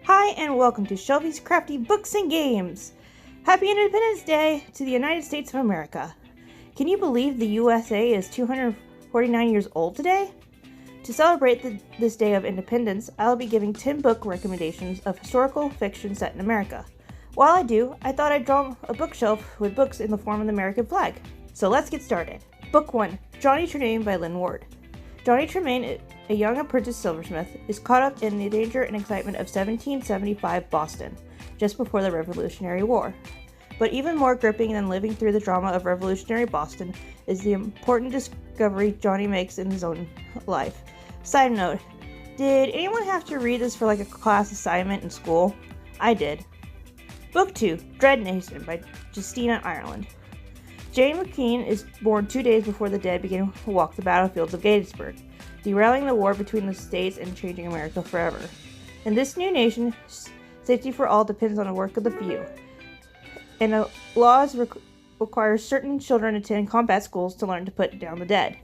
Hi, and welcome to Shelby's Crafty Books and Games. Happy Independence Day to the United States of America. Can you believe the USA is 249 years old today? To celebrate this day of independence, I'll be giving 10 book recommendations of historical fiction set in America. While I do, I thought I'd draw a bookshelf with books in the form of the American flag. So let's get started. Book 1, Johnny Tremain by Lynn Ward. Johnny Tremain, a young apprentice silversmith, is caught up in the danger and excitement of 1775 Boston, just before the Revolutionary War. But even more gripping than living through the drama of Revolutionary Boston is the important discovery Johnny makes in his own life. Side note, did anyone have to read this for like a class assignment in school? I did. Book 2, Dread Nation by Justina Ireland. Jane McKean is born 2 days before the dead begin to walk the battlefields of Gettysburg, derailing the war between the states and changing America forever. In this new nation, safety for all depends on the work of the few, and the laws require certain children attend combat schools to learn to put down the dead.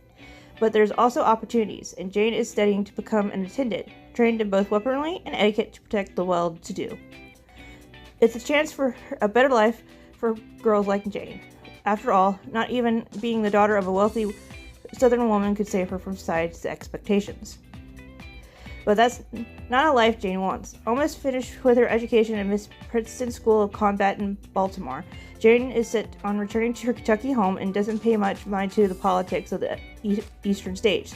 But there's also opportunities, and Jane is studying to become an attendant, trained in both weaponry and etiquette to protect the well-to-do. It's a chance for a better life for girls like Jane. After all, not even being the daughter of a wealthy Southern woman could save her from society's expectations. But that's not a life Jane wants. Almost finished with her education at Miss Princeton School of Combat in Baltimore, Jane is set on returning to her Kentucky home and doesn't pay much mind to the politics of the eastern states,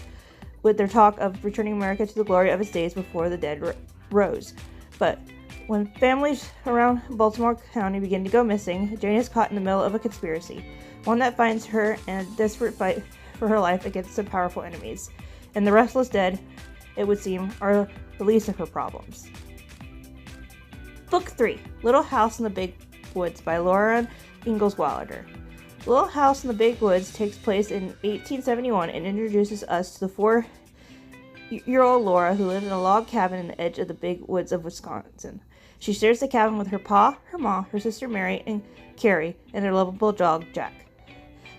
with their talk of returning America to the glory of its days before the dead rose. But when families around Baltimore County begin to go missing, Jane is caught in the middle of a conspiracy, one that finds her in a desperate fight for her life against some powerful enemies. And the restless dead, it would seem, are the least of her problems. Book 3, Little House in the Big Woods by Laura Ingalls Wilder. Little House in the Big Woods takes place in 1871 and introduces us to the 4-year-old Laura, who lives in a log cabin in the edge of the big woods of Wisconsin. She shares the cabin with her pa, her ma, her sister Mary, and Carrie, and their lovable dog, Jack.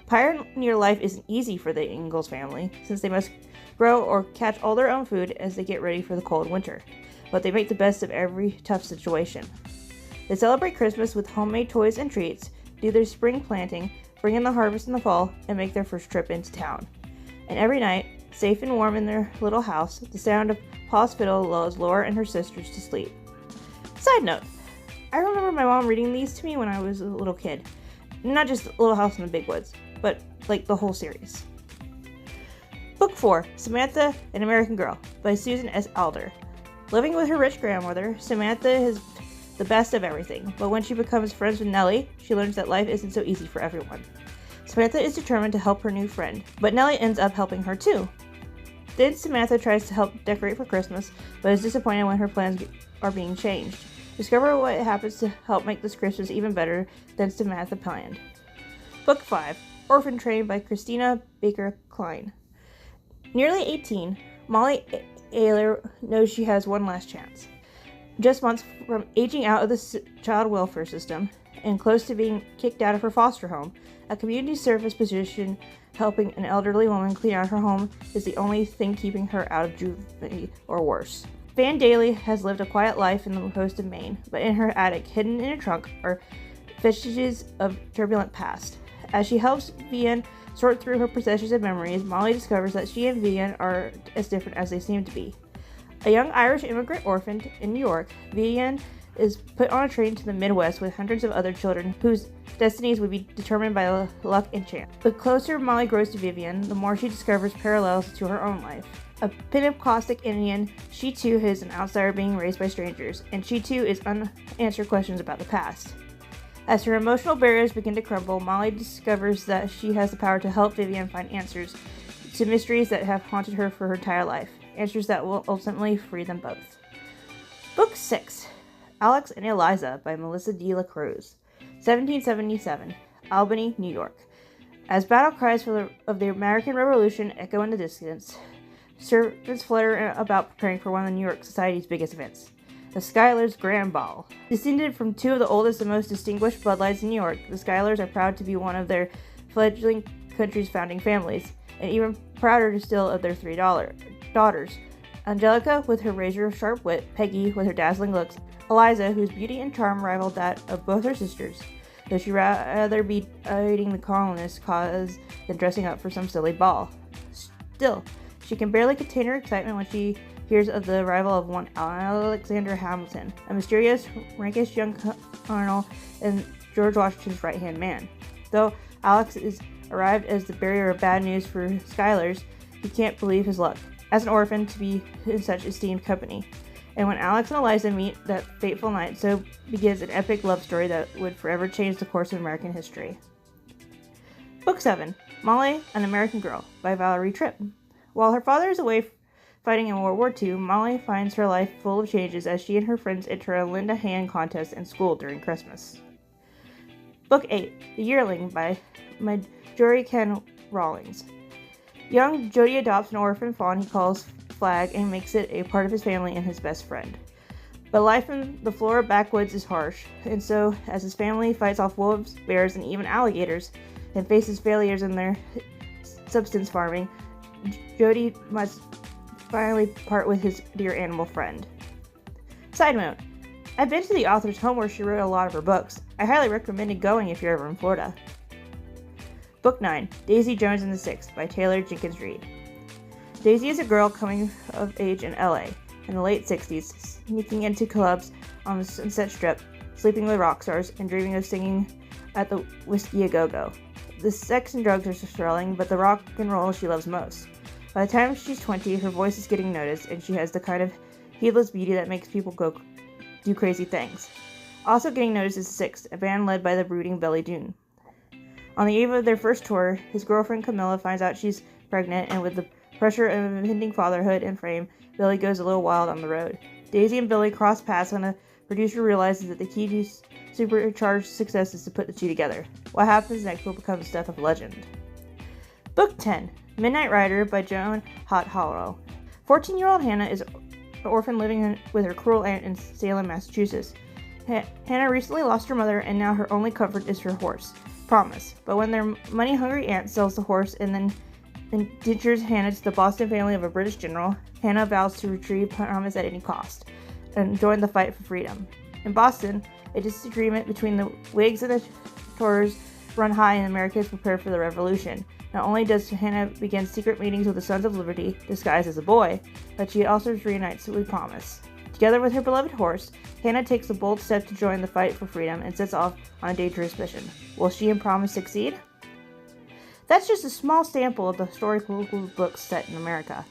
Pioneer life isn't easy for the Ingalls family, since they must grow or catch all their own food as they get ready for the cold winter. But they make the best of every tough situation. They celebrate Christmas with homemade toys and treats, do their spring planting, bring in the harvest in the fall, and make their first trip into town. And every night, safe and warm in their little house, the sound of Pa's fiddle lulls Laura and her sisters to sleep. Side note, I remember my mom reading these to me when I was a little kid. Not just Little House in the Big Woods, but like the whole series. Book 4, Samantha, an American Girl by Susan S. Alder. Living with her rich grandmother, Samantha is the best of everything, but when she becomes friends with Nellie, she learns that life isn't so easy for everyone. Samantha is determined to help her new friend, but Nellie ends up helping her too. Then Samantha tries to help decorate for Christmas, but is disappointed when her plans are being changed. Discover what happens to help make this Christmas even better than Samantha planned. Book 5, Orphan Train by Christina Baker Klein. Nearly 18, Molly Ayler knows she has one last chance. Just months from aging out of the child welfare system and close to being kicked out of her foster home, a community service position helping an elderly woman clean out her home is the only thing keeping her out of juvie or worse. Van Daly has lived a quiet life in the coast of Maine, but in her attic, hidden in a trunk, are vestiges of turbulent past. As she helps Vian sort through her possessions and memories, Molly discovers that she and Vian are as different as they seem to be. A young Irish immigrant orphaned in New York, Vian is put on a train to the Midwest with hundreds of other children whose destinies would be determined by luck and chance. The closer Molly grows to Vivian, the more she discovers parallels to her own life. A Pentecostic Indian, she too is an outsider being raised by strangers, and she too is unanswered questions about the past. As her emotional barriers begin to crumble, Molly discovers that she has the power to help Vivian find answers to mysteries that have haunted her for her entire life, answers that will ultimately free them both. Book 6, Alex and Eliza by Melissa D. LaCruz, 1777, Albany, New York. As battle cries of the American Revolution echo in the distance, servants flutter about preparing for one of New York society's biggest events, the Schuylers Grand Ball. Descended from two of the oldest and most distinguished bloodlines in New York, the Schuylers are proud to be one of their fledgling country's founding families, and even prouder still of their three daughters, Angelica with her razor-sharp wit, Peggy with her dazzling looks, Eliza, whose beauty and charm rivaled that of both her sisters, though she'd rather be aiding the colonists' cause than dressing up for some silly ball. Still, she can barely contain her excitement when she hears of the arrival of one Alexander Hamilton, a mysterious, rankish young colonel and George Washington's right-hand man. Though Alex is arrived as the bearer of bad news for Schuyler's, he can't believe his luck, as an orphan, to be in such esteemed company. And when Alex and Eliza meet that fateful night, so begins an epic love story that would forever change the course of American history. Book 7, Molly, an American Girl, by Valerie Tripp. While her father is away fighting in World War II, Molly finds her life full of changes as she and her friends enter a Linda Hand contest in school during Christmas. Book 8, The Yearling, by Marjorie Ken Rawlings. Young Jody adopts an orphan fawn he calls Flag and makes it a part of his family and his best friend. But life in the Florida backwoods is harsh, and so as his family fights off wolves, bears, and even alligators, and faces failures in their subsistence farming, Jody must finally part with his dear animal friend. Side note, I've been to the author's home where she wrote a lot of her books. I highly recommend going if you're ever in Florida. Book 9, Daisy Jones and the Six, by Taylor Jenkins Reid. Daisy is a girl coming of age in LA in the late 60s, sneaking into clubs on the Sunset Strip, sleeping with rock stars, and dreaming of singing at the Whiskey A Go-Go. The sex and drugs are thrilling, but the rock and roll she loves most. By the time she's 20, her voice is getting noticed, and she has the kind of heedless beauty that makes people go do crazy things. Also getting noticed is the Six, a band led by the brooding Billy Dune. On the eve of their first tour, his girlfriend Camilla finds out she's pregnant, and with the pressure of impending fatherhood and fame, Billy goes a little wild on the road. Daisy and Billy cross paths when a producer realizes that the key to supercharged success is to put the two together. What happens next will become the stuff of legend. Book 10, Midnight Rider, by Joan Hott Hollow. 14-year-old Hannah is an orphan living with her cruel aunt in Salem, Massachusetts. Hannah recently lost her mother, and now her only comfort is her horse, Promise. But when their money-hungry aunt sells the horse and then indentures Hannah to the Boston family of a British general, Hannah vows to retrieve Promise at any cost and join the fight for freedom. In Boston, a disagreement between the Whigs and the Tories run high, and America is prepared for the revolution. Not only does Hannah begin secret meetings with the Sons of Liberty, disguised as a boy, but she also reunites with Promise. Together with her beloved horse, Hannah takes a bold step to join the fight for freedom and sets off on a dangerous mission. Will she and Promise succeed? That's just a small sample of the historical books set in America.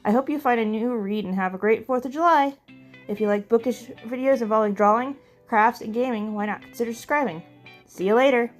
I hope you find a new read and have a great 4th of July. If you like bookish videos involving drawing, crafts, and gaming, why not consider subscribing? See you later!